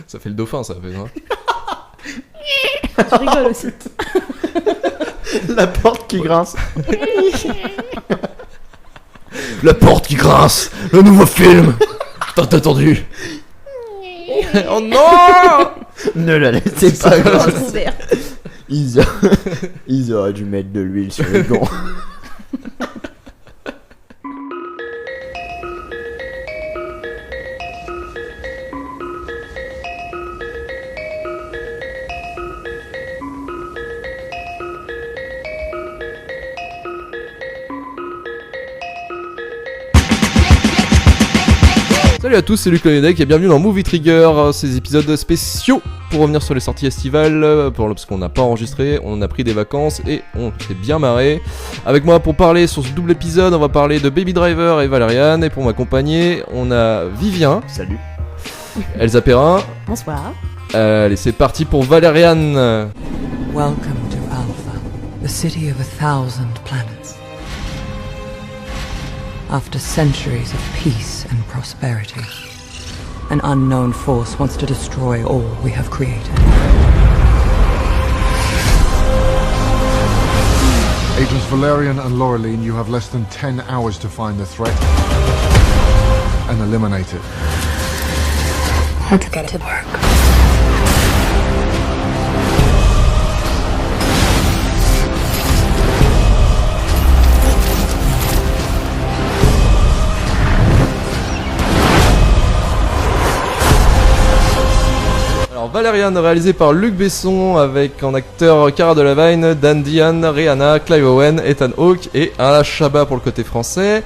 Ça fait le dauphin, ça fait. Hein. Je rigole aussi. La porte qui grince. La porte qui grince. Le nouveau film. Tant attendu. Oh non. Ne la laissez pas grincer. Ouvert. Ils auraient dû mettre de l'huile sur les gants. Salut à tous, c'est Luc Leonec et bienvenue dans Movie Trigger, ces épisodes spéciaux pour revenir sur les sorties estivales, parce qu'on n'a pas enregistré, on a pris des vacances et on s'est bien marré. Avec moi pour parler sur ce double épisode, on va parler de Baby Driver et Valériane, et pour m'accompagner, on a Vivien. Salut. Elsa Perrin. Bonsoir. Allez, c'est parti pour Valériane. Welcome to Alpha, the city of 1,000 planets. After centuries of peace and prosperity, an unknown force wants to destroy all we have created. Agents Valerian and Laureline, you have less than 10 hours to find the threat and eliminate it. Let's get to work. Alors Valériane, réalisé par Luc Besson, avec en acteur Cara Delevingne, Dan Diane, Rihanna, Clive Owen, Ethan Hawke et Alain Chabat pour le côté français.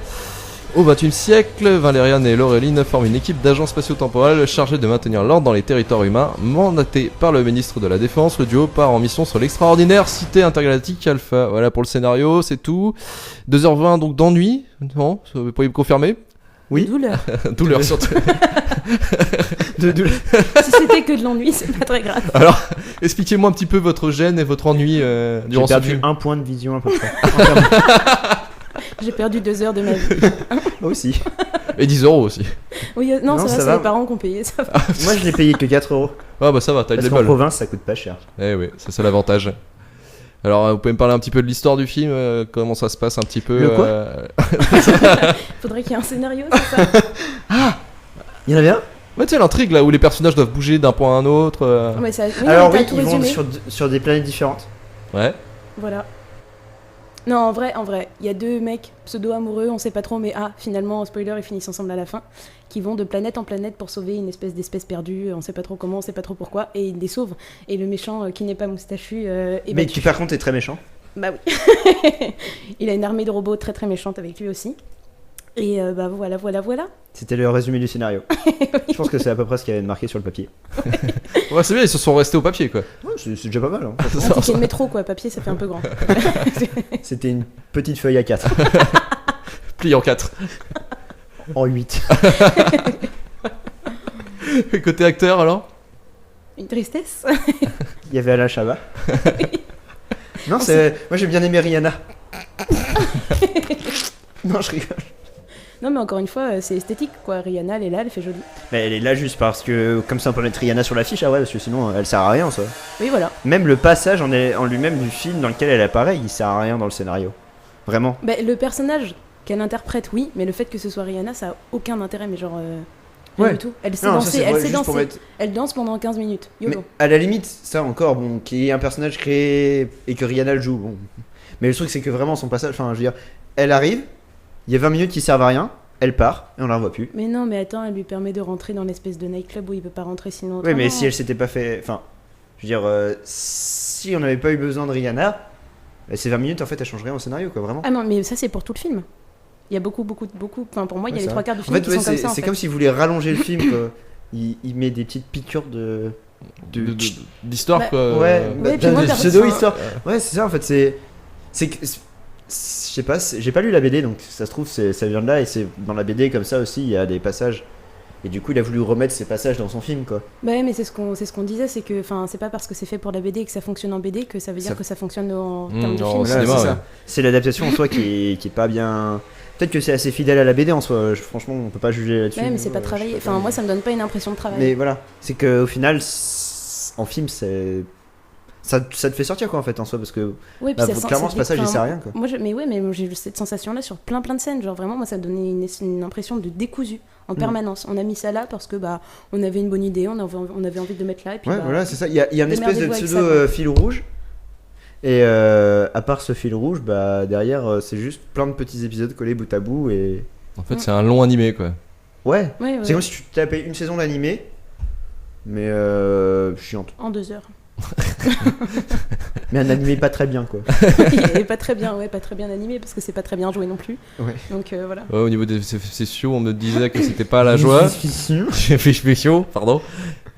Au XXe siècle, Valériane et Laureline forment une équipe d'agents spatio-temporels chargés de maintenir l'ordre dans les territoires humains. Mandatés par le ministre de la Défense, le duo part en mission sur l'extraordinaire cité intergalactique Alpha. Voilà pour le scénario, c'est tout. 2h20 donc d'ennui, non, vous pourriez me confirmer? Oui. Douleur. Douleur surtout. Si c'était que de l'ennui, c'est pas très grave. Alors, expliquez-moi un petit peu votre gêne et votre ennui J'ai durant ce perdu film. 1 point de vision à peu près. J'ai perdu 2 heures de ma vie. Aussi. Et 10€ aussi. Oui, Non, ça ça va, c'est va. les parents qui ont payé, ça va. Moi je l'ai payé que 4 euros. Ah bah ça va, t'as eu Parce des qu'en balles. province ça coûte pas cher. Eh oui, c'est ça l'avantage. Alors, vous pouvez me parler un petit peu de l'histoire du film, comment ça se passe un petit peu. Le quoi Faudrait qu'il y ait un scénario, c'est ça. Il y en avait un. Ouais, tu sais, l'intrigue là où les personnages doivent bouger d'un point à un autre. Ouais, ça... Alors t'as oui, tout ils vont résumé. sur des planètes différentes. Ouais. Voilà. Non, en vrai, il y a 2 mecs pseudo-amoureux, on sait pas trop, mais finalement, spoiler, ils finissent ensemble à la fin, qui vont de planète en planète pour sauver une d'espèce perdue, on sait pas trop comment, on sait pas trop pourquoi, et ils les sauvent. Et le méchant, qui n'est pas moustachu, est Mais battu. qui par contre est très méchant. Bah oui. Il a une armée de robots très très méchante avec lui aussi. Et bah voilà. C'était le résumé du scénario. Je pense que c'est à peu près ce qu'il y avait de marqué sur le papier. Ouais, c'est bien, ils se sont restés au papier quoi. Ouais, c'est déjà pas mal. Hein. Ah, c'est le métro quoi, papier ça fait un peu grand. C'était une petite feuille A4 Plié en 4. en 8. Et côté acteur alors? Une tristesse. Il y avait Alain Chabat. Non, moi j'ai bien aimé Rihanna. Non, je rigole. Non mais encore une fois, c'est esthétique quoi, Rihanna elle est là, elle fait jolie. Mais elle est là juste parce que comme ça on peut mettre Rihanna sur l'affiche, ah ouais, parce que sinon elle sert à rien ça. Oui voilà. Même le passage en lui-même du film dans lequel elle apparaît, il sert à rien dans le scénario. Vraiment. Bah, le personnage qu'elle interprète, oui, mais le fait que ce soit Rihanna, ça a aucun intérêt, mais genre... rien Ouais. du tout. Elle sait Non, ça, danser, c'est elle vrai, sait juste pour danser. mettre- Elle danse pendant 15 minutes. Mais YOLO. à la limite, ça encore, bon, qu'il y ait un personnage créé et que Rihanna le joue, bon. Mais le truc c'est que vraiment son passage, enfin je veux dire, elle arrive, il y a 20 minutes qui servent à rien, elle part et on la revoit plus. Mais non, mais attends, elle lui permet de rentrer dans l'espèce de nightclub où il peut pas rentrer sinon. Oui, mais autrement. si elle s'était pas fait. Enfin, je veux dire, si on n'avait pas eu besoin de Rihanna, ces 20 minutes en fait elles changent rien au scénario, quoi, vraiment. Ah non, mais ça c'est pour tout le film. Il y a beaucoup. Enfin, pour moi, il y a Ouais, les c'est 3 quarts du En film fait, qui ouais, sont comme c'est ça. en c'est fait. comme s'il voulait rallonger le film, quoi. Il met des petites piqûres D'histoire Bah, quoi. Ouais, puis moi, de perso- pseudo-histoire. Ouais, c'est ça en fait, c'est que. Je sais pas, j'ai pas lu la BD donc ça se trouve ça vient de là et c'est dans la BD comme ça aussi il y a des passages et du coup il a voulu remettre ces passages dans son film quoi. Bah ouais, mais c'est ce qu'on disait, c'est que c'est pas parce que c'est fait pour la BD et que ça fonctionne en BD que ça veut dire Ça- que ça fonctionne en Mmh, termes de en film. cinéma, c'est ouais. ça. C'est l'adaptation en soi qui est pas bien. Peut-être que c'est assez fidèle à la BD en soi. Franchement, on peut pas juger là-dessus. Ouais, mais c'est pas travaillé. Enfin, moi, ça me donne pas une impression de travail. Mais voilà, c'est que au final, en film, c'est ça te fait sortir quoi en fait en soi parce que Oui, puis clairement ce passage il sert à rien quoi. Moi, mais j'ai eu cette sensation-là sur plein de scènes. Genre vraiment, moi, ça me donnait une impression de décousu en permanence. On a mis ça là parce que bah on avait une bonne idée, on avait envie de mettre là. Et puis, Ouais, bah, voilà, c'est ça. Il y a une espèce de démerdez-vous avec pseudo ça, fil rouge. Et à part ce fil rouge, bah derrière c'est juste plein de petits épisodes collés bout à bout et En fait, c'est un long animé, quoi. ouais. Ouais, C'est comme si tu tapais une saison d'animé, mais chiante. en 2 heures. Mais un animé pas très bien quoi. Et pas très bien, pas très bien animé parce que c'est pas très bien joué non plus. Ouais. Donc voilà. Ouais, au niveau des effets spéciaux, on me disait que c'était pas la joie. Effets spéciaux, pardon.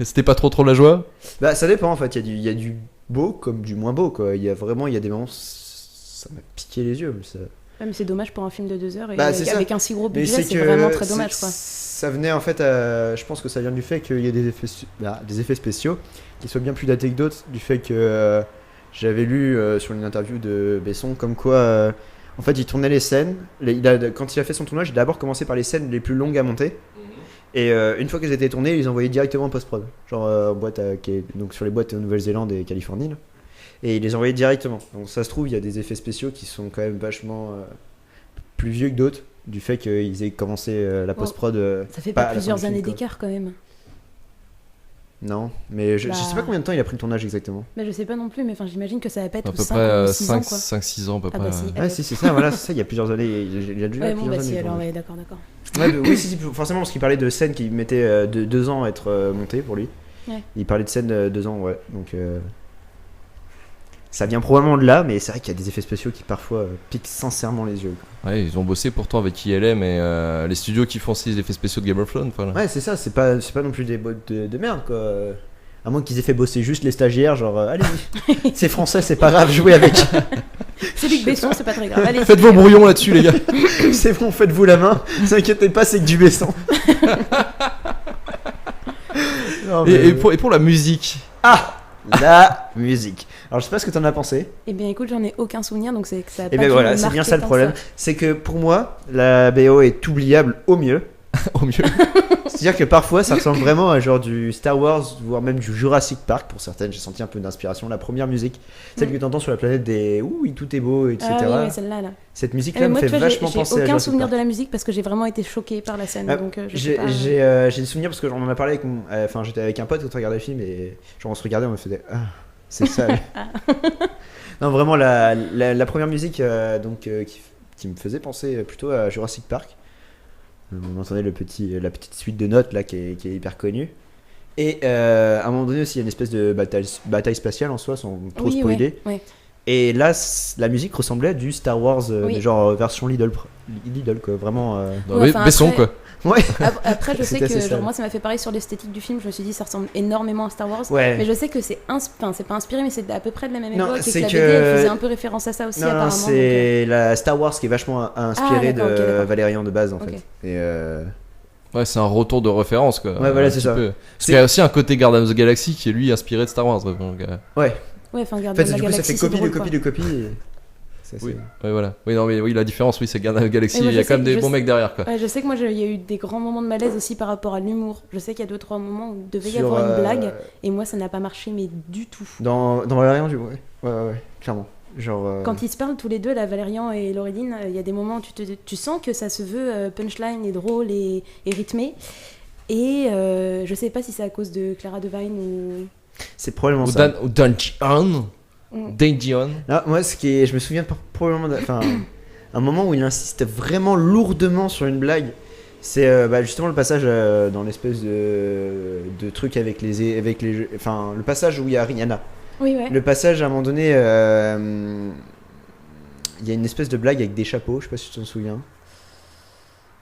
C'était pas trop la joie. Bah ça dépend en fait, il y a du beau comme du moins beau quoi. Il y a des moments ça m'a piqué les yeux. Ça... Ouais, mais c'est dommage pour un film de 2 heures et Bah, c'est ça. avec un si gros Mais budget, c'est que vraiment très dommage quoi. Ça venait en fait, je pense que ça vient du fait qu'il y a des effets spéciaux qui soient bien plus datés que d'autres. Du fait que j'avais lu sur une interview de Besson comme quoi en fait il tournait les scènes. Quand il a fait son tournage, il a d'abord commencé par les scènes les plus longues à monter. Et une fois qu'elles étaient tournées, ils les envoyaient directement en post-prod. Genre en boîte donc sur les boîtes en Nouvelle-Zélande et Californie. Là. Et ils les envoyaient directement. Donc ça se trouve, il y a des effets spéciaux qui sont quand même vachement plus vieux que d'autres. Du fait qu'ils aient commencé la post-prod. Ça fait pas pas à la fin plusieurs du film, années quoi. d'écart quand même. Non, mais je sais pas combien de temps il a pris le tournage exactement. Mais je sais pas non plus, mais enfin j'imagine que ça va pas être À peu 5 près ou 6 ans quoi. 5-6 ans à peu Ah près. bah si. Ouais, si, c'est ça, voilà, c'est ça, il y a plusieurs années. Il a dû Ouais, là bon plusieurs bah si années. alors, tournage. ouais, d'accord. Ouais, oui, si, forcément, parce qu'il parlait de scènes qui mettaient 2 ans à être montées pour lui. Ouais. Il parlait de scènes de 2 ans, ouais. Donc, ça vient probablement de là, mais c'est vrai qu'il y a des effets spéciaux qui parfois piquent sincèrement les yeux. Quoi. Ouais, ils ont bossé pourtant avec ILM et les studios qui font aussi les effets spéciaux de Game of Thrones. Voilà. Ouais, c'est ça, c'est pas non plus des boîtes de merde, quoi. À moins qu'ils aient fait bosser juste les stagiaires, genre, allez-y, c'est français, c'est pas grave, jouez avec. C'est Luc Besson, c'est pas très grave. Allez, Faites vos brouillons là-dessus, les gars. C'est bon, faites-vous la main, ne vous inquiétez pas, c'est que du Besson. Non, mais- Et pour la musique. La musique. Alors je sais pas ce que t'en as pensé. Eh bien écoute, j'en ai aucun souvenir donc c'est que ça a Et pas ben dû voilà, me c'est bien marquer ça le tant problème. C'est que pour moi, la BO est oubliable au mieux. Au mieux. C'est-à-dire que parfois ça ressemble vraiment à genre du Star Wars, voire même du Jurassic Park pour certaines. J'ai senti un peu d'inspiration. La première musique, celle que t'entends sur la planète des ouh, tout est beau, etc. Ah oui, ouais, celle-là là. Cette Eh musique-là ben, me moi, fait tu vois, vachement penser j'ai à aucun Jurassic souvenir Park. de la musique parce que j'ai vraiment été choquée par la scène. Ah, Donc je sais J'ai pas. des souvenirs parce que j'en en a parlé avec enfin j'étais avec un pote quand on regardait le film et genre on se regardait, on me faisait c'est ça. Non vraiment la première musique qui me faisait penser plutôt à Jurassic Park. On entendait la petite suite de notes là qui est hyper connue. Et à un moment donné aussi il y a une espèce de bataille spatiale en soi sans trop Oui, spoiler. ouais. Et là la musique ressemblait à du Star Wars Oui. mais genre version Lidl quoi, vraiment Ouais, enfin, Besson, après- quoi. ouais. Après, je sais C'était que assez genre, sale. moi ça m'a fait pareil sur l'esthétique du film. Je me suis dit ça ressemble énormément à Star Wars. Ouais. Mais je sais que c'est c'est pas inspiré, mais c'est à peu près de la même Non, époque et c'est que la que- BD elle faisait un peu référence à ça aussi Non, apparemment. c'est la Star Wars qui est vachement inspirée d'accord, de ok, d'accord. Valérian de base en Ok. fait. Et Ouais, c'est un retour de référence, quoi. Ouais, voilà, Un c'est petit ça. peu. Parce qu'il y a aussi un côté Guardians of the Galaxy qui est lui inspiré de Star Wars. Donc, ouais. Ouais, enfin, En Gardien fait, de la du coup, ça Galaxie, fait c'est copie drôle, de copie quoi. de copie. Et... c'est oui, assez- ouais, voilà. Oui, non, mais oui, la différence, oui, c'est Guardians of the Galaxy. Et moi, Il y a je quand même sais- des je bons sais- mecs derrière, quoi. Ouais, je sais que moi il y a eu des grands moments de malaise aussi par rapport à l'humour. Je sais qu'il y a 2-3 moments où il devait y Sur, avoir une blague et moi ça n'a pas marché mais du tout. Dans Valérian, ouais, clairement. Genre. Quand ils se parlent tous les deux, là, Valérian et Laureline, il y a des moments où tu sens que ça se veut punchline et drôle et rythmé. Et je sais pas si c'est à cause de Clara Devine ou. C'est probablement Ou ça. Dungeon. Mm. Dungeon. Là, moi, je me souviens probablement enfin un moment où il insiste vraiment lourdement sur une blague. C'est justement le passage dans l'espèce de truc avec les enfin le passage où il y a Rihanna. Oui, ouais. Le passage à un moment donné, il y a une espèce de blague avec des chapeaux, je sais pas si tu t'en souviens.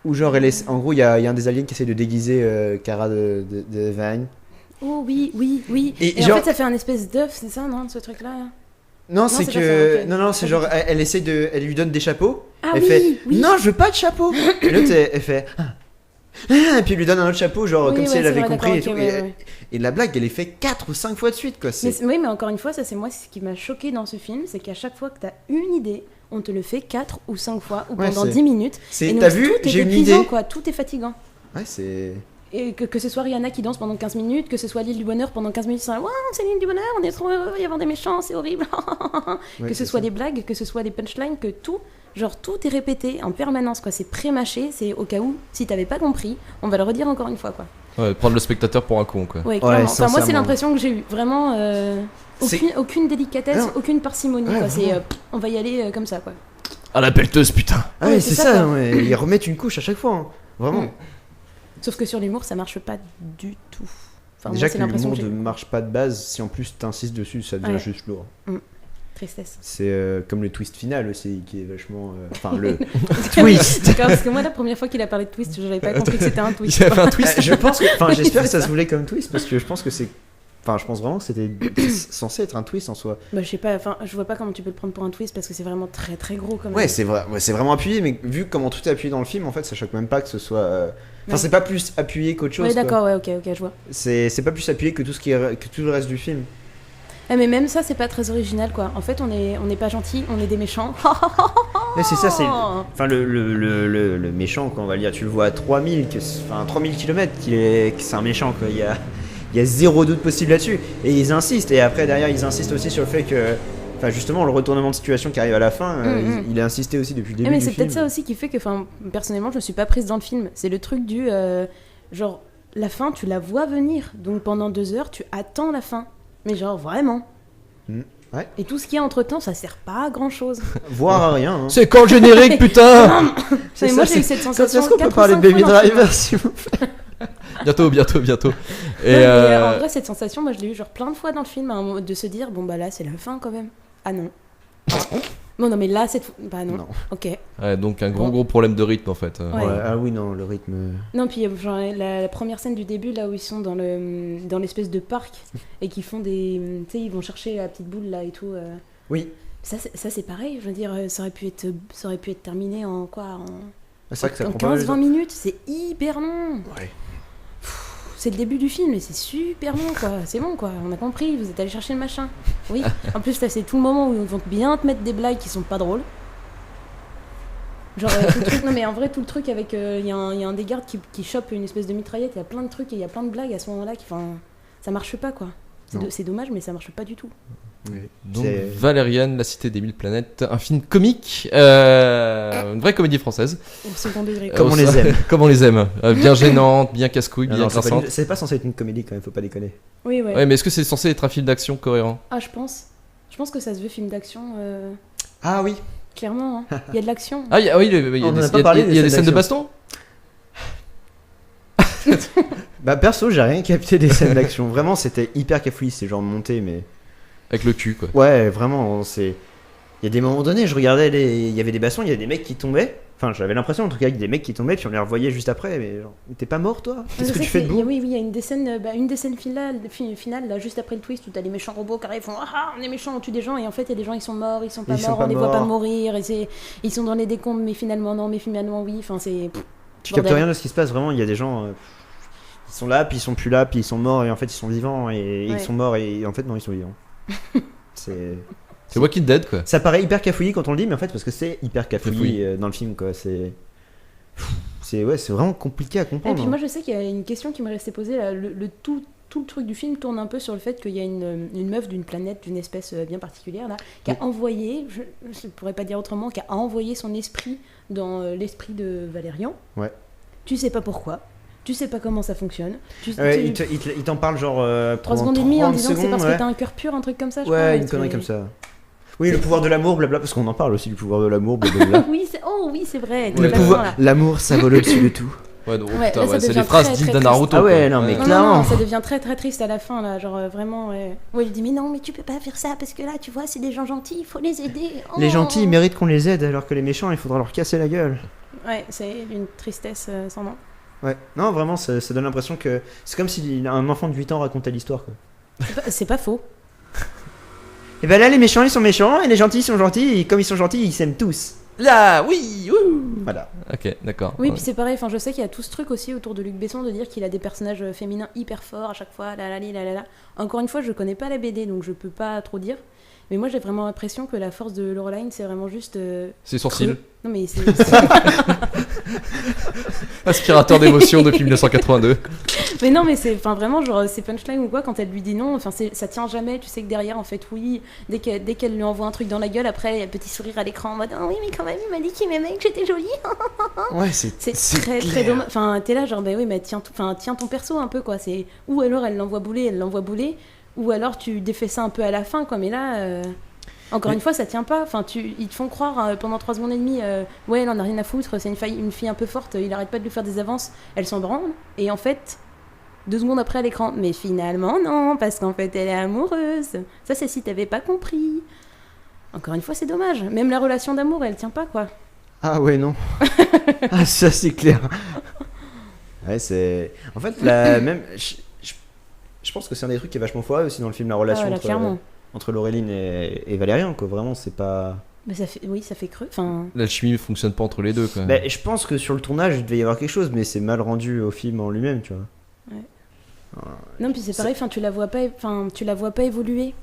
Où genre, en gros, il y a un des aliens qui essaie de déguiser Cara de Vine. Oh oui. Et Et genre- en fait, ça fait un espèce d'œuf, c'est ça, non, ce truc-là là. Non, c'est c'est que. pas ça, ok. Non, c'est genre, elle lui donne des chapeaux. Ah Elle oui, fait oui. non, je veux pas de chapeau. Et l'autre, elle fait Et puis il lui donne un autre chapeau, genre Oui, comme ouais, si elle c'est avait vrai, compris et d'accord, tout. ok, ouais, ouais. Et la blague, elle est faite 4 ou 5 fois de suite, quoi. Oui, mais encore une fois, ça c'est moi ce qui m'a choqué dans ce film, c'est qu'à chaque fois que t'as une idée, on te le fait 4 ou 5 fois ou Ouais, pendant c'est- 10 minutes. c'est- Et donc, t'as vu, tout est j'ai une épuisant, idée. quoi, tout est fatigant. Ouais, c'est. Et que ce soit Rihanna qui danse pendant 15 minutes, que ce soit l'île du bonheur pendant 15 minutes, c'est wow, c'est l'île du bonheur, on est trop heureux, il va y avoir des méchants, c'est horrible. Ouais, que ce c'est soit ça. des blagues, que ce soit des punchlines, que tout, genre tout est répété en permanence, quoi. C'est pré-mâché, c'est au cas où, si t'avais pas compris, on va le redire encore une fois, quoi. Ouais, prendre le spectateur pour un con, quoi. Ouais, clairement. Enfin, moi, c'est sincèrement. l'impression que j'ai eu. Vraiment, C'est- aucune délicatesse, Non. aucune parcimonie, Ouais, quoi. C'est, vraiment. on va y aller comme ça, quoi. Ah, la pelleteuse, putain. Ah ouais, Ouais, c'est c'est ça, ça, quoi. ouais. Ils remettent une couche à chaque fois, hein. Vraiment. Mm. Sauf que sur l'humour, ça marche pas du tout. Enfin, Déjà moi, c'est que l'impression l'humour que ne j'ai eu. marche pas de base, si en plus t'insistes dessus, ça devient Ouais. juste lourd. Tristesse. C'est comme le twist final aussi, qui est vachement. Enfin, le twist. D'accord, parce que moi, la première fois qu'il a parlé de twist, j'avais pas compris que c'était un twist. Il a fait un twist. Je pense que. Enfin, j'espère que ça C'est se voulait comme twist, parce que je pense que c'est. Enfin, je pense vraiment que c'était censé être un twist en soi. Bah, je sais pas, enfin, je vois pas comment tu peux le prendre pour un twist parce que c'est vraiment très très gros quand même. Ouais, c'est vrai, ouais, c'est vraiment appuyé, mais vu comment tout est appuyé dans le film, en fait, ça choque même pas que ce soit. Enfin, Ouais. c'est pas plus appuyé qu'autre chose. Ouais, quoi. d'accord, ouais, ok, je vois. C'est pas plus appuyé que tout ce qui est, que tout le reste du film. Ah, mais même ça, c'est pas très original, quoi. En fait, on est pas gentils, on est des méchants. Mais c'est ça, c'est. Oh. Enfin, le méchant, quoi, on va le dire, tu le vois à 3000, enfin 3000 km, que c'est un méchant, quoi. Il y a zéro doute possible là-dessus. Et ils insistent, et après, derrière, ils insistent aussi sur le fait que. Enfin, justement, le retournement de situation qui arrive à la fin, il a insisté aussi depuis le début Ah, mais du c'est film. peut-être ça aussi qui fait que, enfin, personnellement, je me suis pas prise dans le film. C'est le truc du. Genre, la fin, tu la vois venir. Donc pendant 2 heures, tu attends la fin. Mais genre, vraiment. Ouais. Et tout ce qu'il y a entre temps, ça sert pas à grand chose. Voire à rien. Hein. C'est quand le générique, putain. C'est moi, ça, j'ai eu c'est- cette Quand sensation. est-ce qu'on peut 4 ou parler de 5 Baby fois dans le film. Driver, s'il vous plaît? Bientôt. Et Ouais, mais, en vrai, cette sensation, moi, je l'ai eu genre plein de fois dans le film, à un moment, de se dire, bon, bah là, c'est la fin quand même. Ah non. Bon, non, mais là, cette fois. Bah non. Non. Ok. ouais, donc un gros problème de rythme en fait. Ouais. Ouais, ah oui, non, le rythme. Non, puis genre, la première scène du début, là où ils sont dans l'espèce de parc et qu'ils font des. Tu sais, ils vont chercher la petite boule là et tout. Oui. Ça, c'est pareil. Je veux dire, ça aurait pu être terminé en quoi C'est vrai que ça en prend pas mal de 15-20 minutes. C'est hyper long. Ouais. C'est le début du film et c'est super long, quoi. C'est bon, quoi. On a compris. Vous êtes allé chercher le machin. Oui. En plus, là, c'est tout le moment où ils vont bien te mettre des blagues qui sont pas drôles. Genre, tout le truc, non mais en vrai, tout le truc avec. Il y a un des gardes qui chope une espèce de mitraillette, il y a plein de trucs et il y a plein de blagues à ce moment-là qui. Enfin, ça marche pas, quoi. Non. C'est dommage, mais ça marche pas du tout. Oui. Donc C'est- Valériane, la cité des 1000 planètes, un film comique, une vraie comédie française. Au second degré. Comme on les aime. Comme on les aime. Bien gênante, bien casse-couille, Non, bien non, c'est pas grinçante. une- c'est pas censé être une comédie quand même, faut pas déconner. Oui, ouais. Ouais, mais est-ce que c'est censé être un film d'action cohérent? Ah, je pense. Je pense que ça se veut film d'action. Ah oui. Clairement, hein. Il y a de l'action. Ah oui, il y a On en a des, pas parlé il y a des scènes de d'action. baston. Bah perso, j'ai rien capté des scènes d'action. Vraiment, c'était hyper cafouillis, c'est genre monté, mais. Avec le cul, quoi. Ouais, vraiment, c'est. Il y a des moments donnés, je regardais, il y avait des bastons, il y avait des mecs qui tombaient. Enfin, j'avais l'impression en tout cas qu'il y a des mecs qui tombaient, puis on les revoyait juste après. Mais genre, t'es pas mort toi? Qu'est-ce que tu fais de beau? Oui, il y a une des scènes, finale, là, juste après le twist, où t'as les méchants robots qui arrivent, font ah, on est méchants, on tue des gens, et en fait, il y a des gens, ils sont morts, ils sont pas Ils sont morts, pas on les voit pas morts. mourir, et ils sont dans les décombres, mais finalement non, mais finalement oui, enfin c'est. Tu captes bordel. rien de ce qui se passe, vraiment. Il y a des gens. Ils sont là, puis ils sont plus là, puis ils sont morts, et en fait, ils sont vivants, et Ouais. ils sont morts, et en fait, non, ils sont vivants. C'est. C'est Walking Dead, quoi. Ça paraît hyper cafouillis quand on le dit, mais en fait, parce que c'est hyper cafouillis Cafouillis. dans le film, quoi. C'est vraiment compliqué à Et comprendre. puis hein. moi je sais qu'il y a une question qui me restait posée, là, tout le truc du film tourne un peu sur le fait qu'il y a une meuf d'une planète, d'une espèce bien particulière, là, qui a envoyé, je pourrais pas dire autrement, qui a envoyé son esprit dans l'esprit de Valérian. Ouais. Tu sais pas pourquoi, tu sais pas comment ça fonctionne. Ouais, il t'en parle genre 3 pendant secondes et demie en 30 disant que c'est secondes, parce ouais. que t'as un cœur pur, un truc comme ça, je crois. Ouais, et une connerie c'est- comme ça. Oui, le pouvoir de l'amour, blabla, parce qu'on en parle aussi du pouvoir de l'amour, blablabla. oui, c'est vrai. t'es Le vachement pouvoir, là. l'amour, ça vole au-dessus de tout. Ouais, donc, Ouais, putain, là, ça ouais, c'est devient les phrases très, dignes très d'un Naruto. Ah ouais, quoi. non, mais Non, clairement. non, ça devient très très triste à la fin, là, genre vraiment. Ouais, il dit mais non, mais tu peux pas faire ça parce que là, tu vois, c'est des gens gentils, il faut les aider. Oh. Les gentils, ils méritent qu'on les aide, alors que les méchants, il faudra leur casser la gueule. Ouais, c'est une tristesse sans nom. Ouais, non, vraiment, ça donne l'impression que c'est comme si un enfant de 8 ans racontait l'histoire, quoi. C'est pas faux. Et ben là, les méchants, ils sont méchants, et les gentils, ils sont gentils, et comme ils sont gentils, ils s'aiment tous. Là, oui, wouh. Voilà. Ok, d'accord. Oui, puis c'est pareil, enfin, je sais qu'il y a tout ce truc aussi autour de Luc Besson de dire qu'il a des personnages féminins hyper forts à chaque fois, là. Encore une fois, je connais pas la BD, donc je peux pas trop dire. Mais moi, j'ai vraiment l'impression que la force de Laureline, c'est vraiment juste. C'est sourcils. creux. Non, mais c'est. Aspirateur d'émotion depuis 1982. Mais non, mais c'est vraiment genre c'est punchline ou quoi quand elle lui dit non. Enfin, ça tient jamais. Tu sais que derrière, en fait, oui. Dès qu'elle lui envoie un truc dans la gueule, après, il y a un petit sourire à l'écran en mode oh, oui, mais quand même, il m'a dit qu'il m'aimait, que j'étais jolie. Ouais, C'est très très dommage. Enfin, t'es là, genre, bah oui, mais tiens ton perso un peu, quoi. C'est ou alors elle l'envoie bouler, ou alors tu défais ça un peu à la fin, quoi. Mais là, encore une fois, ça tient pas. Enfin, ils te font croire pendant 3 secondes et demie, ouais, elle en a rien à foutre, c'est une fille un peu forte, il arrête pas de lui faire des avances, elle s'en branle. Et en fait, 2 secondes après à l'écran, mais finalement, non, parce qu'en fait, elle est amoureuse. Ça, c'est si t'avais pas compris. Encore une fois, c'est dommage. Même la relation d'amour, elle tient pas, quoi. Ah ouais, non. Ah, ça, c'est clair. Ouais, c'est. En fait, même. Je pense que c'est un des trucs qui est vachement foiré aussi dans le film, la relation entre Laureline et Valérian, quoi. Vraiment, c'est pas. Mais ça fait creux. Enfin... L'alchimie fonctionne pas entre les deux, quoi. Bah, je pense que sur le tournage, il devait y avoir quelque chose, mais c'est mal rendu au film en lui-même, tu vois. Ouais. Non, puis c'est pareil, tu la vois pas évoluer.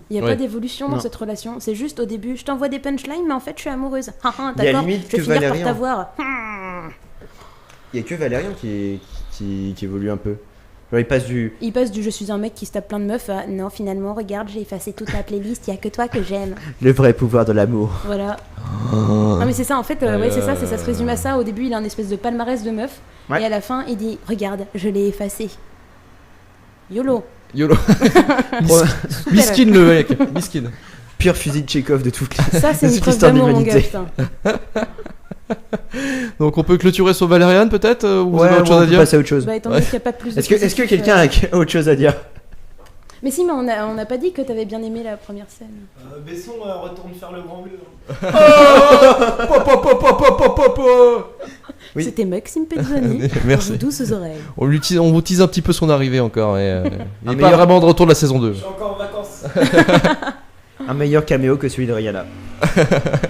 Il n'y a pas d'évolution dans cette relation. C'est juste au début, je t'envoie des punchlines, mais en fait, je suis amoureuse. D'accord, je vais finir par t'avoir. Il y a que Valérian qui évolue un peu. Genre, il passe du je suis un mec qui se tape plein de meufs à non, finalement, regarde, j'ai effacé toute ma playlist, il n'y a que toi que j'aime. Le vrai pouvoir de l'amour. Voilà. Non, mais c'est ça, en fait, ouais, c'est ça se résume à ça. Au début, il a un espèce de palmarès de meufs, et à la fin, il dit regarde, je l'ai effacé. YOLO. Miskin le mec, miskin. Pire fusil de Tchekhov de toute Ça, c'est une preuve d'amour, mon gars, putain. Donc on peut clôturer sur Valériane peut-être ou vous avez autre chose à on peut dire passer à autre chose. Bah, étant donné qu'il n'y a pas plus de Est-ce que quelqu'un a autre chose à dire? Mais si, mais on n'a pas dit que t'avais bien aimé la première scène. Besson retourne faire le grand bleu. Oui. C'était Maxime Pezzoni. Merci. Douces oreilles. On vous tease un petit peu son arrivée encore. Il n'est pas meilleur- vraiment de retour de la saison 2. Je suis encore en vacances. Un meilleur caméo que celui de Rihanna.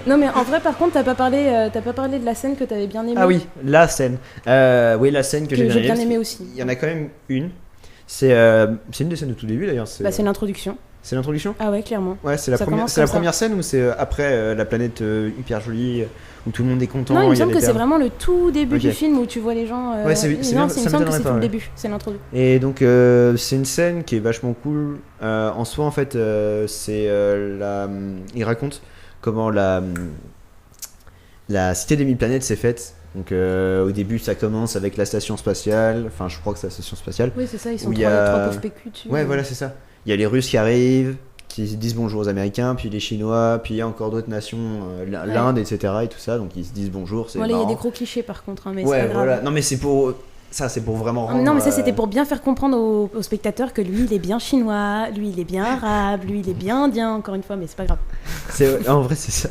Non, mais en vrai, par contre, t'as pas parlé de la scène que t'avais bien aimée. Ah oui, la scène. Oui, la scène que j'ai bien aimée aussi. Il y en a quand même une. C'est une des scènes de tout début d'ailleurs. C'est l'introduction. C'est l'introduction? Ah ouais, clairement. Ouais, c'est la première scène ou c'est après la planète hyper jolie où tout le monde est content? Non, il me y a semble des que c'est perles. vraiment le tout début Ok. du film où tu vois les gens. Ouais, c'est non, bien, il me ça semble que m'étonnerait c'est pas, tout le ouais. début, c'est l'introduction. Et donc c'est une scène qui est vachement cool. En soi, en fait, il raconte comment la cité des 1000 planètes s'est faite. Donc au début, ça commence avec la station spatiale. Enfin, je crois que c'est la station spatiale. Oui, c'est ça, ils sont Où il y trois a- pauvres PQ dessus. Ouais, voilà, c'est ça. Il y a les Russes qui arrivent, qui disent bonjour aux Américains, puis les Chinois, puis il y a encore d'autres nations, l'Inde, etc. et tout ça. Donc ils se disent bonjour, c'est Voilà, il y a marrant. des gros clichés par contre, hein, mais c'est Ouais, pas grave. voilà. Non, mais c'est pour vraiment rendre. Non, mais ça c'était pour bien faire comprendre aux spectateurs que lui il est bien chinois, lui il est bien arabe, lui il est bien indien, encore une fois, mais c'est pas grave. En vrai, c'est ça.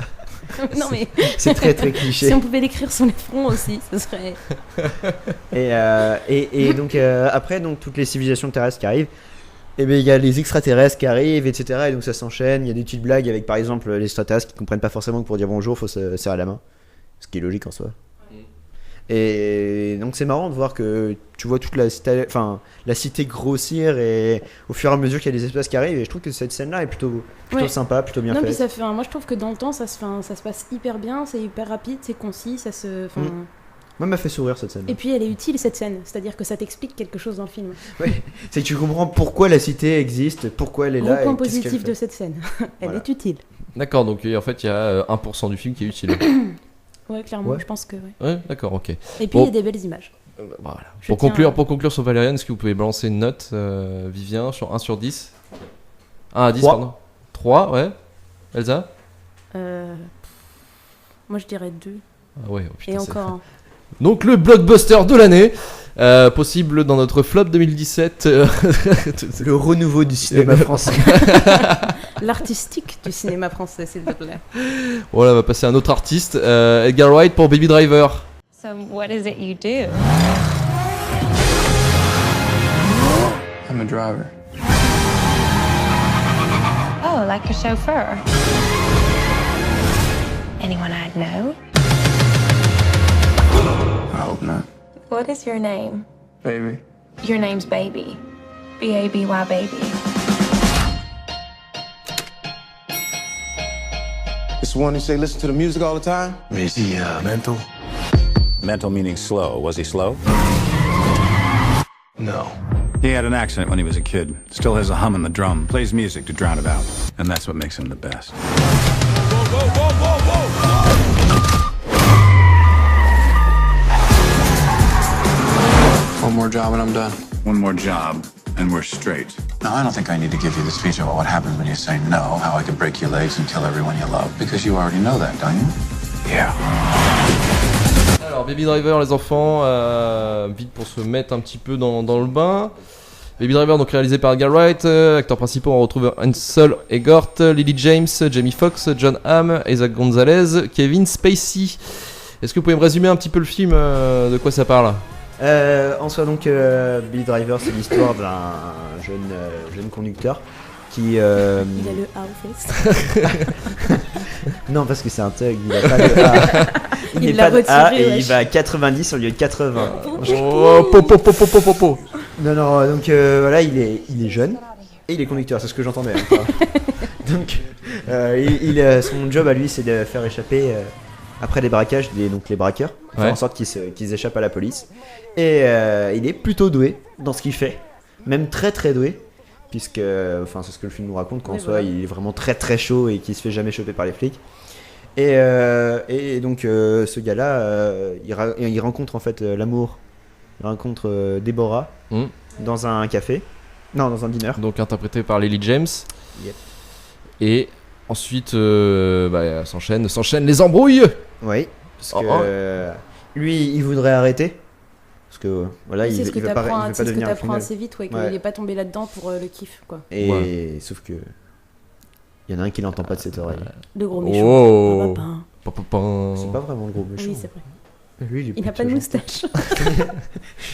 Non, mais C'est très très cliché. si on pouvait l'écrire sur les fronts aussi, ce serait. Et donc après donc toutes les civilisations terrestres qui arrivent, et ben il y a les extraterrestres qui arrivent, etc. Et donc ça s'enchaîne. Il y a des petites blagues avec par exemple les extraterrestres qui comprennent pas forcément que pour dire bonjour faut se serrer la main, ce qui est logique en soi. Et donc c'est marrant de voir que tu vois toute la cité grossir et au fur et à mesure qu'il y a des espèces qui arrivent, et je trouve que cette scène là est plutôt Ouais. sympa, plutôt bien Non, puis faite. ça fait. Moi je trouve que dans le temps ça se passe hyper bien, c'est hyper rapide, c'est concis, ça se. Moi elle m'a fait sourire cette scène. Et puis elle est utile cette scène, c'est-à-dire que ça t'explique quelque chose dans le film. C'est que tu comprends pourquoi la cité existe, pourquoi elle est Gros là. point et qu'est-ce qu'elle positif fait. de cette scène, elle Voilà. est utile. D'accord, donc en fait il y a 1% du film qui est utile. Ouais, clairement, Ouais. je pense que. Ouais. Ouais, d'accord, ok. Et puis Bon. il y a des belles images. Voilà. Je Pour tiens conclure sur Valériane, est-ce que vous pouvez balancer une note, Vivien, sur 1 sur 10? 1 à 10, 3. pardon. 3, ouais. Elsa? Moi je dirais 2. Ah ouais, oh putain, Et c'est- encore un. Donc le blockbuster de l'année, possible dans notre flop 2017. Le renouveau du cinéma français. L'artistique du cinéma français, s'il te plaît. Voilà, on va passer à un autre artiste. Edgar Wright pour Baby Driver. So, what is it you do? I'm a driver. Oh, like a chauffeur. Anyone I'd know? I hope not. What is your name? Baby. Your name's Baby. B-A-B-Y, baby. It's the one who say listen to the music all the time? Is he mental? Mental meaning slow. Was he slow? No. He had an accident when he was a kid. Still has a hum in the drum. Plays music to drown it out. And that's what makes him the best. Whoa, whoa, whoa, whoa, whoa! One more job and I'm done. One more job, and we're straight. Now, I don't think I need to give you the speech about what happens when you say no, how I can break your legs and kill everyone you love, because you already know that, don't you? Yeah. Alors Baby Driver les enfants, vite pour se mettre un petit peu dans le bain. Baby Driver donc réalisé par Edgar Wright, acteurs principaux on retrouve Ansel Elgort, Lily James, Jamie Foxx, John Hamm, Isaac Gonzalez, Kevin Spacey. Est-ce que vous pouvez me résumer un petit peu le film, de quoi ça parle? En soi donc Baby Driver c'est l'histoire d'un jeune conducteur qui Il a le A au face. non parce que c'est un thug, il a pas de A. Il l'a n'est pas de A retiré, et wesh. il va à 90 au lieu de 80. Oh, po. Non donc voilà il est jeune et il est conducteur, c'est ce que j'entendais. Donc son job à lui c'est de faire échapper après les braquages donc les braqueurs, faire en sorte qu'ils échappent à la police. Et il est plutôt doué dans ce qu'il fait, même très très doué, puisque enfin c'est ce que le film nous raconte qu'en soi il est vraiment très très chaud et qu'il se fait jamais choper par les flics. Et donc ce gars-là, il rencontre en fait l'amour, il rencontre Deborah dans un café, non dans un dîner. Donc interprété par Lily James. Yep. Et ensuite s'enchaînent les embrouilles. Oui, parce que lui il voudrait arrêter. Parce que voilà, il veut pas devenir un C'est ce que t'apprends criminel. assez vite, qu'il est pas tombé là-dedans pour le kiff, quoi. Et sauf que il y en a un qui l'entend pas de cette oreille. Le gros méchant. Oh. C'est pas vraiment le gros méchant. Oui, c'est vrai. Lui, il n'a pas de moustache.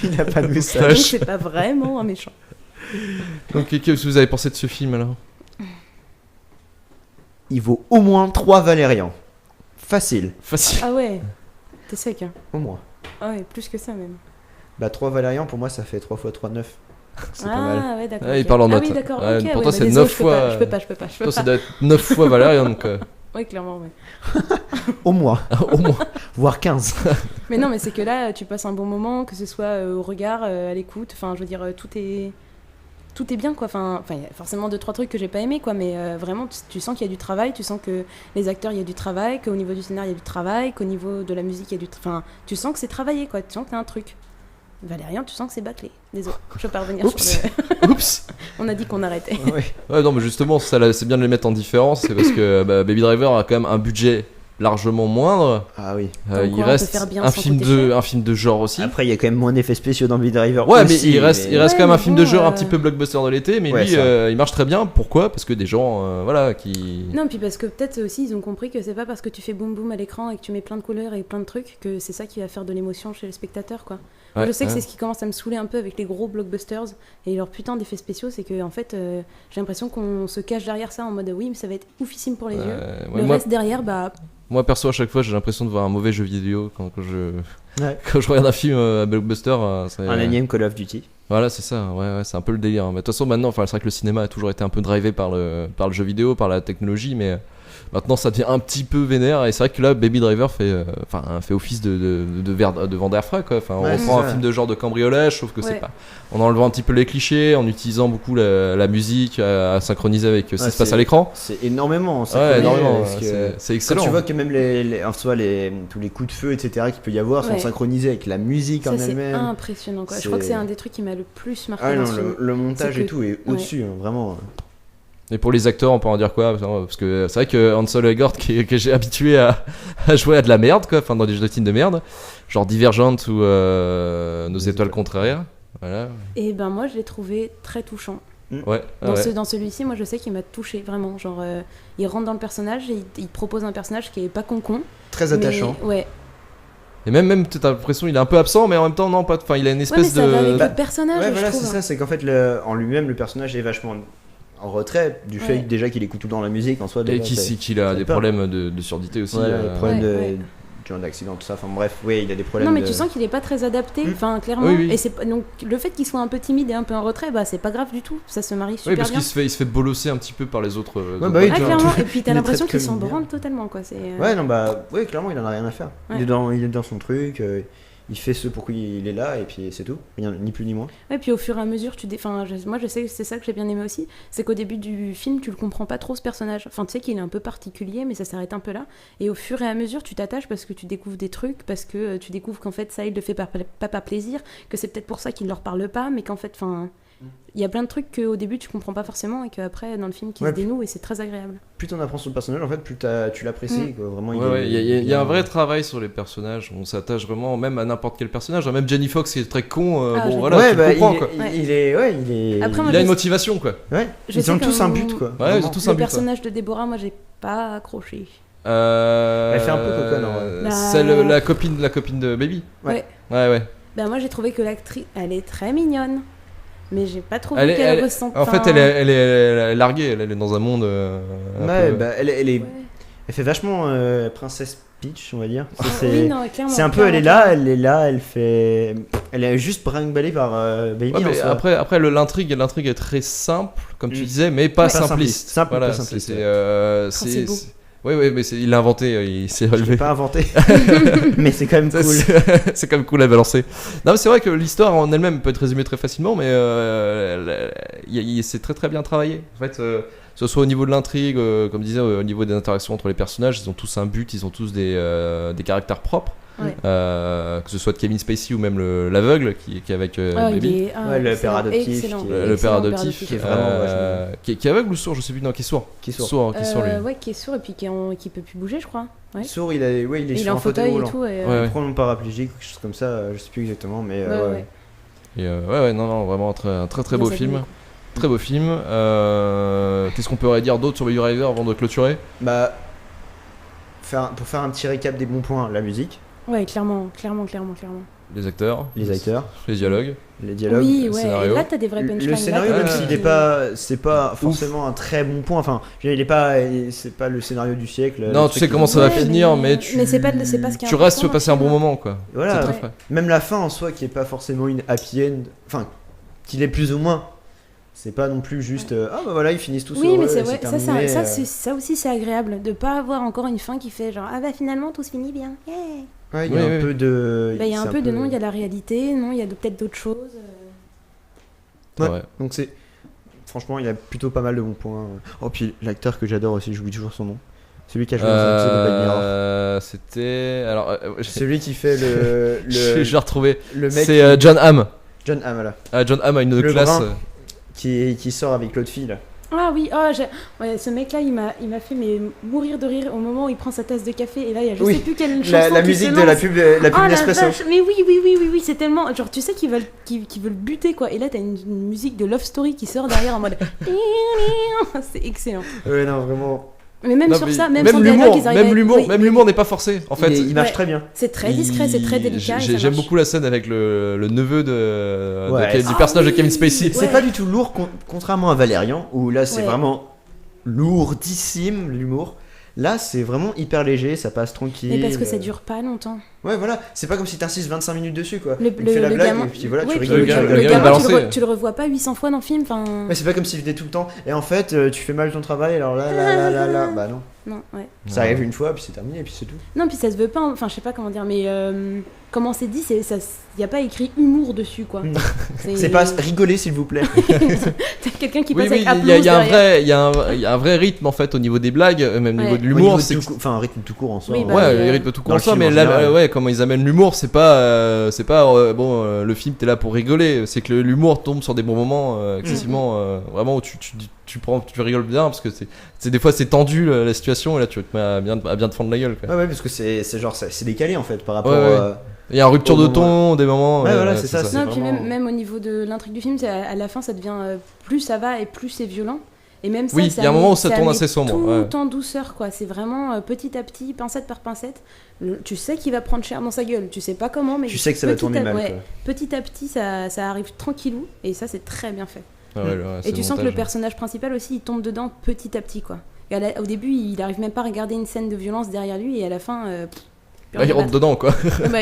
Il n'a pas de Donc moustache. c'est pas vraiment un méchant. Donc qu'est-ce que vous avez pensé de ce film alors? Il vaut au moins 3 Valérians. Facile. Ah ouais, t'es sec, hein. Au moins. Ah ouais, plus que ça même. Bah 3 Valérians pour moi ça fait 3 x 3, 9. C'est pas mal. Ah ouais, d'accord. Il parle en notes. Ah oui, d'accord. Ouais, ok, pour ouais, toi bah, c'est désolé, 9 fois. Je peux pas. Toi ça doit être 9 fois Valérian donc. Oui, clairement, ouais. Au moins. Au moins. Voire 15. Mais non, mais c'est que là, tu passes un bon moment, que ce soit au regard, à l'écoute. Enfin, je veux dire, tout est bien, quoi. Enfin, il y a forcément 2-3 trucs que j'ai pas aimé, quoi. Mais vraiment, tu sens qu'il y a du travail. Tu sens que les acteurs, il y a du travail. Qu'au niveau du scénario, il y a du travail. Qu'au niveau de la musique, il y a du. Enfin, tu sens que c'est travaillé, quoi. Tu sens que t'as un truc. Valérian, tu sens que c'est bâclé. Désolé, je peux pas revenir sur le. Oups. On a dit qu'on arrêtait. Ouais, non, mais justement, c'est bien de les mettre en différence. C'est parce que Baby Driver a quand même un budget largement moindre. Ah oui. Il reste un film de genre aussi. Après, il y a quand même moins d'effets spéciaux dans Baby Driver. Ouais, aussi, mais il reste quand même un film de genre un petit peu blockbuster de l'été. Mais ouais, lui, il marche très bien. Pourquoi? Parce que des gens, qui. Non, puis parce que peut-être aussi ils ont compris que c'est pas parce que tu fais boum boum à l'écran et que tu mets plein de couleurs et plein de trucs que c'est ça qui va faire de l'émotion chez le spectateur, quoi. Moi, je sais que c'est ce qui commence à me saouler un peu avec les gros blockbusters et leurs putains d'effets spéciaux, c'est que en fait j'ai l'impression qu'on se cache derrière ça en mode oui mais ça va être oufissime pour les yeux. Le reste derrière Moi perso à chaque fois j'ai l'impression de voir un mauvais jeu vidéo quand je regarde un film blockbuster. Un énième Call of Duty. Voilà, c'est ça, ouais, c'est un peu le délire. Mais de toute façon maintenant, c'est vrai que le cinéma a toujours été un peu drivé par le jeu vidéo, par la technologie, mais maintenant ça devient un petit peu vénère. Et c'est vrai que là Baby Driver fait office de vendeur frais, quoi. Enfin, on reprend un film de genre de cambriolage, sauf que c'est pas, en enlevant un petit peu les clichés, en utilisant beaucoup la musique à synchroniser avec ce qui se passe à l'écran. C'est énormément. Ouais, énormément. C'est excellent. Quand tu vois que même tous les coups de feu, etc. qu'il peut y avoir sont synchronisés avec la musique en elle-même. C'est impressionnant, quoi. Je crois que c'est un des trucs qui m'a le plus marqué. Ah non, le montage et tout est au-dessus, vraiment. Et pour les acteurs, on peut en dire quoi? Parce que c'est vrai que Ansel Elgort, que j'ai habitué à jouer à de la merde, quoi, enfin dans des jeux de films de merde, genre Divergent ou Nos étoiles contraires. Voilà. Et ben moi je l'ai trouvé très touchant. Ouais. Dans celui-ci, moi je sais qu'il m'a touché vraiment. Genre, il rentre dans le personnage et il propose un personnage qui est pas con. Très attachant. Ouais. Et même t'as l'impression il est un peu absent, mais en même temps non pas. Il a une espèce ça va avec le personnage. Ouais, je voilà, trouve. c'est ça. C'est qu'en fait en lui-même le personnage est vachement en retrait du fait déjà qu'il écoute tout le temps la musique en soi. Et qu'il a des problèmes de surdité aussi. Des problèmes d'accident, tout ça. Enfin bref, oui, il a des problèmes. Non, mais tu sens qu'il est pas très adapté, enfin clairement. Oui. Et donc le fait qu'il soit un peu timide et un peu en retrait, bah c'est pas grave du tout. Ça se marie super bien. Oui, parce qu'il se fait bolosser un petit peu par les autres. Clairement. Et puis t'as l'impression qu'il s'en branle totalement, quoi. Ouais, non, bah, oui, clairement, il en a rien à faire. Il est dans son truc. Il fait ce pour quoi il est là et puis c'est tout, rien, ni plus ni moins. Ouais, puis au fur et à mesure, moi je sais que c'est ça que j'ai bien aimé aussi, c'est qu'au début du film, tu le comprends pas trop ce personnage. Enfin, tu sais qu'il est un peu particulier, mais ça s'arrête un peu là. Et au fur et à mesure, tu t'attaches parce que tu découvres des trucs, parce que tu découvres qu'en fait, ça, il le fait pas par plaisir, que c'est peut-être pour ça qu'il leur parle pas, mais qu'en fait, il y a plein de trucs qu'au début tu comprends pas forcément et qu'après dans le film qui se dénoue et c'est très agréable. Plus t'en apprends sur le personnage, en fait, plus tu l'apprécies. Quoi. Vraiment, il y a un vrai travail sur les personnages. On s'attache vraiment même à n'importe quel personnage. Même Jenny Fox qui est très con. Tu comprends quoi. Il a une motivation quoi. Ouais. Ils ont tous un but quoi. Ouais, ils ont tous un but. Le personnage de Deborah, moi j'ai pas accroché. Elle fait un peu coconne en vrai. C'est la copine de Baby. Ouais. Bah moi j'ai trouvé que l'actrice, elle est très mignonne. Mais j'ai pas trouvé qu'elle ressent. En fait, elle est larguée, elle est dans un monde. Elle fait vachement Princesse Peach, on va dire. C'est un peu, elle est là, elle est juste brinque-ballée par Baby. Ouais, après l'intrigue est très simple, comme tu disais, mais pas simpliste. Pas simpliste. C'est beau. Oui, mais il l'a inventé, il s'est relevé. Je l'ai pas inventé, mais c'est quand même cool. C'est quand même cool à balancer. Non, mais c'est vrai que l'histoire en elle-même peut être résumée très facilement, mais c'est très très bien travaillé. En fait, que ce soit au niveau de l'intrigue, comme je disais, au niveau des interactions entre les personnages, ils ont tous un but, ils ont tous des caractères propres. Ouais. Que ce soit de Kevin Spacey ou même l'aveugle qui est avec Baby. Le père adoptif. Le père adoptif qui est vraiment qui est aveugle ou sourd, je sais plus, non, qui est sourd. Qui est sourd. Lui. Ouais, qui est sourd et puis qui peut plus bouger, je crois. Ouais. Sourd, il est sur en un fauteuil et tout. Il prend un paraplégique, quelque chose comme ça, je sais plus exactement, mais Et non, vraiment un très très beau film. Très beau film. Qu'est-ce qu'on pourrait dire d'autre sur Baby Driver avant de clôturer ? Bah, pour faire un petit récap des bons points, la musique. Ouais, clairement. Les acteurs, les dialogues. Oui, ouais. Et là, t'as des vrais punchlines. Le scénario, même s'il c'est pas forcément un très bon point. Enfin, c'est pas le scénario du siècle. Non, tu sais comment ça va finir, mais c'est pas ce qui est tu restes, tu veux passer un bon moment, quoi. Voilà. C'est très frais. Même la fin en soi, qui est pas forcément une happy end. Enfin, qu'il est plus ou moins. C'est pas non plus juste bah voilà, ils finissent tous heureux. Oui, mais c'est vrai, ça aussi c'est agréable de pas avoir encore une fin qui fait genre finalement tout se finit bien. Yeah. Ouais, il y a un peu de. Il y a un peu de non, il y a la réalité, non, il y a peut-être d'autres choses. Ouais. Donc franchement, il y a plutôt pas mal de bons points. Oh, puis l'acteur que j'adore aussi, j'oublie toujours son nom. Celui qui a joué dans un petit de Black Mirror. C'était. Alors. Celui qui fait le. Je l'ai retrouvé. Le mec. C'est John Hamm. John Hamm, voilà. John Hamm a une classe. Qui sort avec l'autre fille là. Ah oui, ce mec-là, il m'a fait mourir de rire au moment où il prend sa tasse de café et là, il y a sais plus quelle chanson la musique de la pub Nespresso. Mais oui, c'est tellement genre tu sais qu'ils veulent buter quoi. Et là, t'as une musique de Love Story qui sort derrière en mode c'est excellent. Ouais, non, vraiment. Mais même sur ça, même sans dialogue, ils arrivent même l'humour n'est pas forcé en fait. Il marche très bien. C'est très discret, c'est très délicat. J'aime beaucoup la scène avec le neveu du personnage de Kevin Spacey. C'est pas du tout lourd, contrairement à Valérian, où là c'est vraiment lourdissime l'humour. Là, c'est vraiment hyper léger, ça passe tranquille. Mais parce que ça dure pas longtemps. Ouais, voilà, c'est pas comme si t'insistes 25 minutes dessus quoi. Il fait la blague gamin... et puis voilà, ouais, tu rigoles. Le gamin, tu le revois pas 800 fois dans le film. Ouais, c'est pas comme s'il venait tout le temps. Et en fait, tu fais mal ton travail, alors là, bah non. Non, ouais. Ça arrive une fois, puis c'est terminé, et puis c'est tout. Non, puis ça se veut pas, enfin je sais pas comment dire, mais comment c'est dit, y a pas écrit humour dessus quoi. C'est pas rigoler s'il vous plaît. T'as quelqu'un qui passe avec applause. Il y a un vrai rythme en fait au niveau des blagues, même au niveau de l'humour. Enfin, un rythme tout court en soi. Oui, le rythme tout court en soi, mais là, comment ils amènent l'humour, c'est pas le film t'es là pour rigoler, c'est que l'humour tombe sur des bons moments excessivement vraiment où tu rigoles bien parce que c'est des fois c'est tendu la situation et là tu te mets à bien te fendre la gueule quoi. Ouais, parce que c'est décalé en fait par rapport il y a une rupture de ton des moments. Ouais, voilà, c'est ça. Non, puis même au niveau de l'intrigue du film, à la fin ça devient plus ça va et plus c'est violent. Et même ça, il y a un moment où ça tourne assez sombre. Tout en douceur, quoi. C'est vraiment petit à petit, pincette par pincette. Tu sais qu'il va prendre cher dans sa gueule. Tu sais pas comment, mais tu sais que ça va tourner mal. Petit à petit, ça arrive tranquillou. Et ça, c'est très bien fait. Ah ouais, Et tu sens que le personnage principal aussi, il tombe dedans petit à petit, quoi. Et au début, il arrive même pas à regarder une scène de violence derrière lui, et à la fin, il rentre dedans, quoi.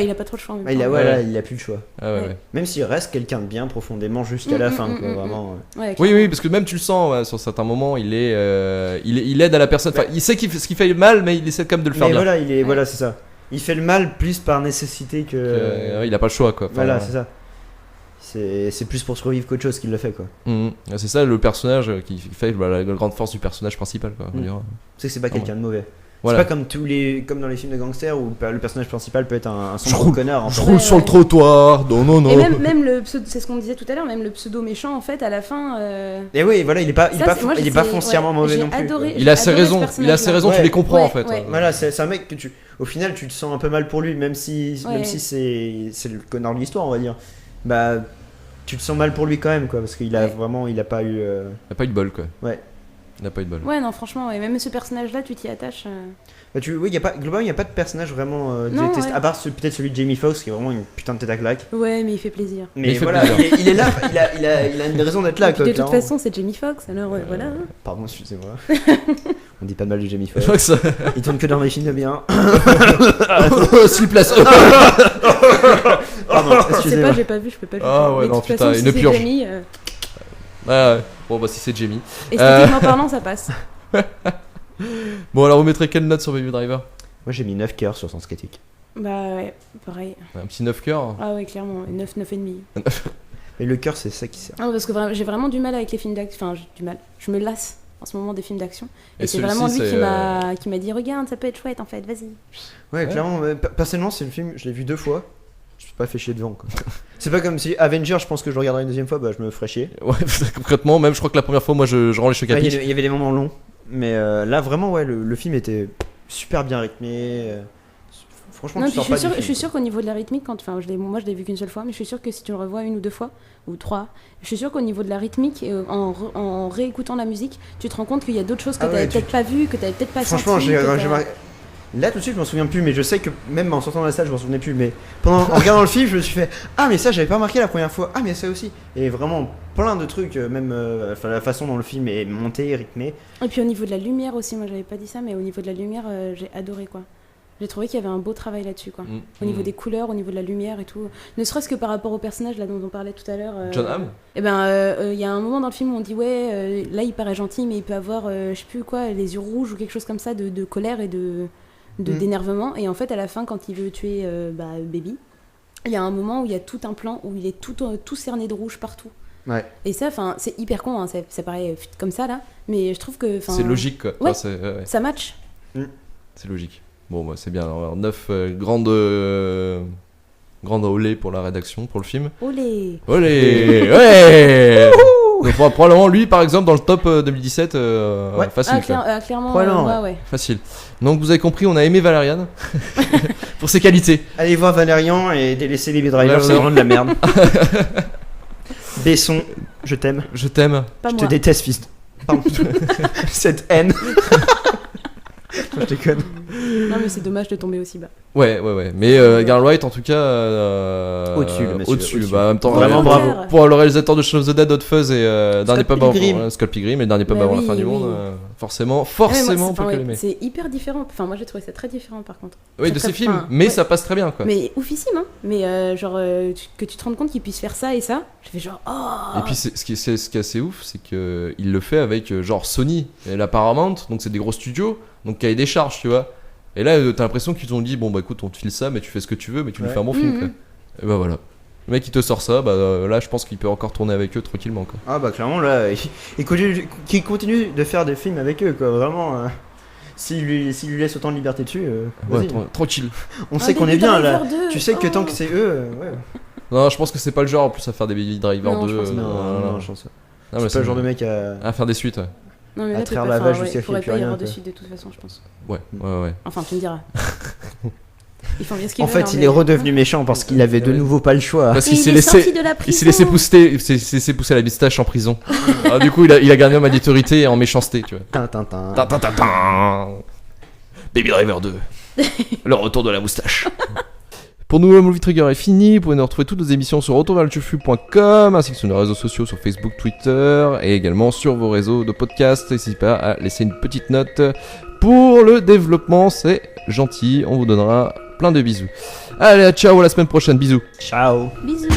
Il a pas trop le choix. En même il temps. a plus le choix. Ah ouais. Même s'il reste quelqu'un de bien profondément jusqu'à la fin, quoi, vraiment. Ouais, oui, parce que même tu le sens, sur certains moments, il aide à la personne. Enfin, il sait ce qu'il fait mal, mais il essaie quand même de le faire bien. Voilà, c'est ça. Il fait le mal plus par nécessité que. Il a pas le choix, quoi. Enfin, voilà, c'est ça. C'est plus pour survivre qu'autre chose qu'il le fait, quoi. C'est ça le personnage qui fait la grande force du personnage principal, quoi. C'est que c'est pas quelqu'un de mauvais. Voilà. C'est pas comme dans les films de gangsters où le personnage principal peut être un sombre connard. En fait. Je roule sur le trottoir. Non. Et même le pseudo, c'est ce qu'on disait tout à l'heure, même le pseudo méchant en fait à la fin. Et oui, voilà, il est pas foncièrement mauvais non plus. Il a ses raisons, tu les comprends en fait. Voilà, c'est un mec que au final tu te sens un peu mal pour lui, même si c'est le connard de l'histoire, on va dire. Bah tu te sens mal pour lui quand même, quoi, parce qu'il a vraiment, il a pas eu. Il a pas eu de bol, quoi. Ouais. Il n'a pas eu de bol. Ouais, non, franchement, même ce personnage-là, tu t'y attaches. Oui, globalement, il n'y a pas de personnage vraiment détestable. À part peut-être celui de Jamie Foxx, qui est vraiment une putain de tête à claque. Ouais, mais il fait plaisir. Mais voilà, il est là, il a une raison d'être là. Quoi, de toute façon, c'est Jamie Foxx, alors voilà. Pardon, excusez-moi. On dit pas mal de Jamie Foxx. Il tourne que dans les films bien. Sleepless. Pardon, excusez-moi. J'ai pas vu, je peux pas le Ah ouais, non, putain, une purge. Ouais. Bon, bah si c'est Jamie. Esthétiquement parlant, ça passe. Bon, alors vous mettrez quelle note sur Baby Driver? Moi j'ai mis 9 cœurs sur Sens Critique. Bah ouais, pareil. Un petit 9 cœurs. Ah ouais, clairement, 9,5. Mais le cœur, c'est ça qui sert. Ah, parce que j'ai vraiment du mal avec les films d'action. Enfin, j'ai du mal. Je me lasse en ce moment des films d'action. Et c'est vraiment lui qui m'a dit regarde, ça peut être chouette en fait, vas-y. Ouais, clairement. Personnellement, c'est le film, je l'ai vu 2 fois. Je me suis pas fait chier devant, quoi. C'est pas comme si Avenger, je pense que je le regarderai une deuxième fois, bah je me ferais chier. Ouais, concrètement, même je crois que la première fois, moi je rends les chocs à pic. Il y avait des moments longs, mais là vraiment, ouais, le film était super bien rythmé. Franchement, non, tu sors pas du film, je suis sûr qu'au niveau de la rythmique, moi je l'ai vu qu'une seule fois, mais je suis sûr que si tu le revois 1 ou 2 fois, ou 3, je suis sûr qu'au niveau de la rythmique, en réécoutant la musique, tu te rends compte qu'il y a d'autres choses que t'avais peut-être pas vues, que t'avais peut-être pas senti. Franchement, là tout de suite je m'en souviens plus, mais je sais que même en sortant de la salle je m'en souvenais plus, mais en regardant le film je me suis fait ah mais ça j'avais pas remarqué la première fois, ah mais ça aussi, et vraiment plein de trucs, même la façon dont le film est monté, rythmé. Et puis au niveau de la lumière aussi, moi j'avais pas dit ça, mais au niveau de la lumière j'ai adoré, quoi. J'ai trouvé qu'il y avait un beau travail là-dessus, quoi. Au niveau des couleurs, au niveau de la lumière et tout. Ne serait-ce que par rapport au personnage là dont on parlait tout à l'heure. John Hamm. Et ben, il y a un moment dans le film où on dit ouais, là il paraît gentil, mais il peut avoir, je sais plus quoi, les yeux rouges ou quelque chose comme ça, de colère et d'énervement. Et en fait, à la fin, quand il veut tuer Baby, il y a un moment où il y a tout un plan où il est tout cerné de rouge partout. Ouais. Et ça, c'est hyper con, hein, ça paraît comme ça là, mais je trouve que c'est logique, quoi. Ouais, enfin, ça match. C'est logique. Bon, bah, c'est bien. Alors, 9 grandes olé pour la rédaction, pour le film. Olé. Ouais. Donc, probablement lui, par exemple, dans le top 2017, facile. Clairement, ouais. Facile. Donc vous avez compris, on a aimé Valérian pour ses qualités. Allez voir Valérian et délaissez les Driver, c'est vraiment de la merde. Besson, je t'aime. Je t'aime. Pas je moi. te déteste, fils. Pardon. Cette haine. Je déconne. Non mais c'est dommage de tomber aussi bas. Ouais. Mais Garl White en tout cas au-dessus. Bah, en même temps, vraiment bravo. Pour le réalisateur de Shaun of the Dead, Hot Fuzz et Dernier Pub Scott Pilgrim et Dernier Pub avant la fin du monde, forcément on peut que l'aimer. C'est hyper différent. Enfin moi j'ai trouvé ça très différent par contre. Oui, de ces films, mais ça passe très bien, quoi. Mais oufissime, hein. Mais que tu te rendes compte qu'il puisse faire ça et ça, je fais genre oh. Et puis ce qui est assez ouf, c'est que il le fait avec genre Sony et la Paramount, donc c'est des gros studios, donc cahier des charges, tu vois. Et là, t'as l'impression qu'ils t'ont dit bon bah écoute, on te file ça, mais tu fais ce que tu veux, mais tu nous fais un bon film, quoi. Et bah voilà. Le mec il te sort ça, là je pense qu'il peut encore tourner avec eux tranquillement, quoi. Ah bah clairement là, il continue de faire des films avec eux, quoi. Vraiment. S'il lui laisse autant de liberté dessus, vas-y. Tranquille. On sait qu'on est bien là. Tu sais que tant que c'est eux, ouais. Non, je pense que c'est pas le genre en plus à faire des Baby Driver 2. Non, je pense pas. C'est pas le genre de mec à faire des suites. Ouais. Non, mais à là, traire la vache jusqu'à qu'il n'y ait plus pas y rien. avoir de suite de toute façon, je pense. Ouais. Enfin, tu me diras. Ils font bien ce qu'ils en veulent, fait, il est redevenu méchant parce qu'il avait de nouveau pas le choix. Parce qu'il s'est laissé pousser la moustache en prison. Alors, du coup, il a gagné en maturité et en méchanceté, tu vois. Baby Driver 2. Le retour de la moustache. Pour nous, Movie Trigger est fini. Vous pouvez nous retrouver toutes nos émissions sur retourverletufu.com ainsi que sur nos réseaux sociaux sur Facebook, Twitter et également sur vos réseaux de podcast. N'hésitez pas à laisser une petite note pour le développement, c'est gentil. On vous donnera plein de bisous. Allez, ciao, à la semaine prochaine. Bisous. Ciao. Bisous.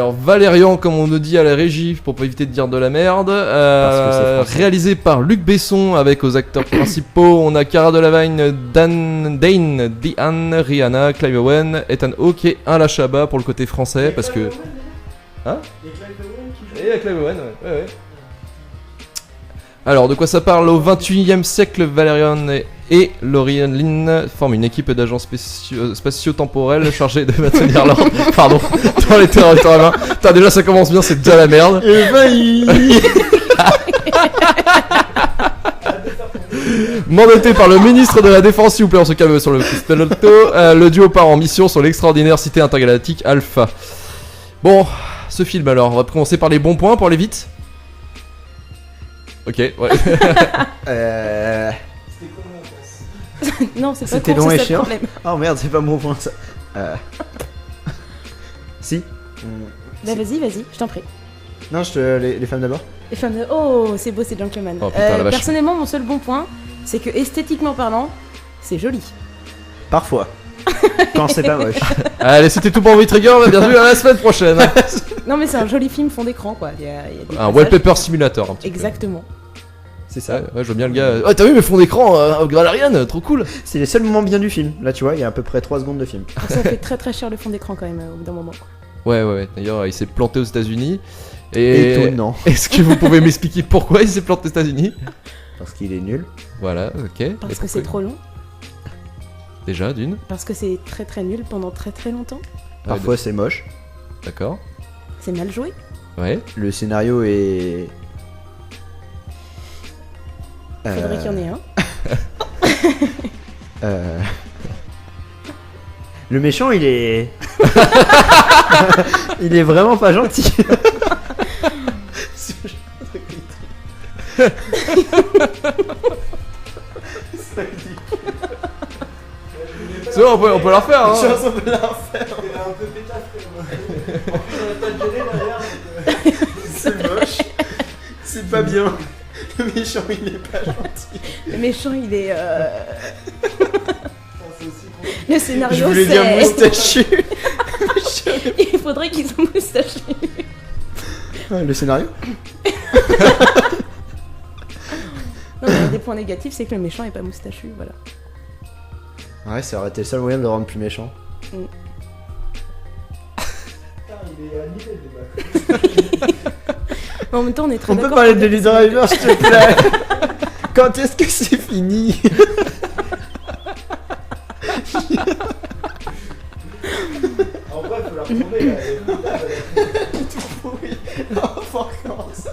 Valérian, comme on nous dit à la régie, pour pas éviter de dire de la merde, réalisé par Luc Besson, avec aux acteurs principaux, on a Cara Delevingne, Dane, Diane, Rihanna, Clive Owen, Ethan Hawke et Alain Chabat pour le côté français, parce que... Hein ? Et Clive Owen, ouais. Alors, de quoi ça parle ? Au 21e siècle, Valérian et Lorien Lynn forment une équipe d'agents spatio-temporels chargés de maintenir l'ordre. Pardon, dans les territoires humains. Putain, déjà ça commence bien, c'est déjà la merde. Mandaté par le ministre de la Défense, s'il vous plaît, on se calme sur le pistoletto. Le duo part en mission sur l'extraordinaire cité intergalactique Alpha. Bon, ce film alors, on va commencer par les bons points pour aller vite. Ok, ouais. Non, c'est pas C'était court, long c'est et ça le chiant. problème. Oh merde, c'est pas mon point ça. Si. Bah vas-y, je t'en prie. Non, les femmes d'abord. Les femmes de... Oh, c'est beau, c'est gentleman. Oh, putain, la vache. Personnellement, mon seul bon point, c'est que esthétiquement parlant, c'est joli. Parfois. Quand c'est pas moche. Allez, c'était tout pour Movie Trigger, bienvenue à la semaine prochaine. Non mais c'est un joli film fond d'écran quoi. Il y a des Un passages- wallpaper simulator un petit Exactement. C'est ça. peu. Ouais, je vois bien le gars. Oh, t'as vu mes fonds d'écran Valérian, trop cool. C'est les seuls moments bien du film. Là, tu vois, il y a à peu près 3 secondes de film. Ça fait très très cher le fond d'écran quand même au bout d'un moment. Ouais. D'ailleurs, il s'est planté aux États-Unis. Étonnant. Est-ce que vous pouvez m'expliquer pourquoi il s'est planté aux États-Unis ? Parce qu'il est nul. Voilà, ok. Parce Et que c'est pourquoi trop long. Déjà, d'une. Parce que c'est très très nul pendant très très longtemps. Parfois, c'est moche. D'accord. C'est mal joué. Ouais. Le scénario est. Faudrait qu'il y en ait un. Le méchant, il est. Il est vraiment pas gentil. C'est bon, on peut la refaire. Hein. On peut la refaire. Il est un peu pétasse quand même. En plus, on a pas de gêné derrière. C'est moche. C'est pas bien. Le méchant, il est pas gentil. Le méchant il est. Le scénario Je voulais c'est. dire moustachu. Il faudrait qu'ils soient moustachus. Le scénario. Non, mais un des points négatifs, c'est que le méchant est pas moustachu, voilà. Ouais, ça aurait été le seul moyen de le rendre plus méchant. Putain, il est annulé le débat. En même temps, on est très On peut d'accord parler pour de dire que Lee Driver, s'il te plaît. Quand est-ce que c'est fini? En vrai, faut la retrouver là. Oui. Oh, vacances.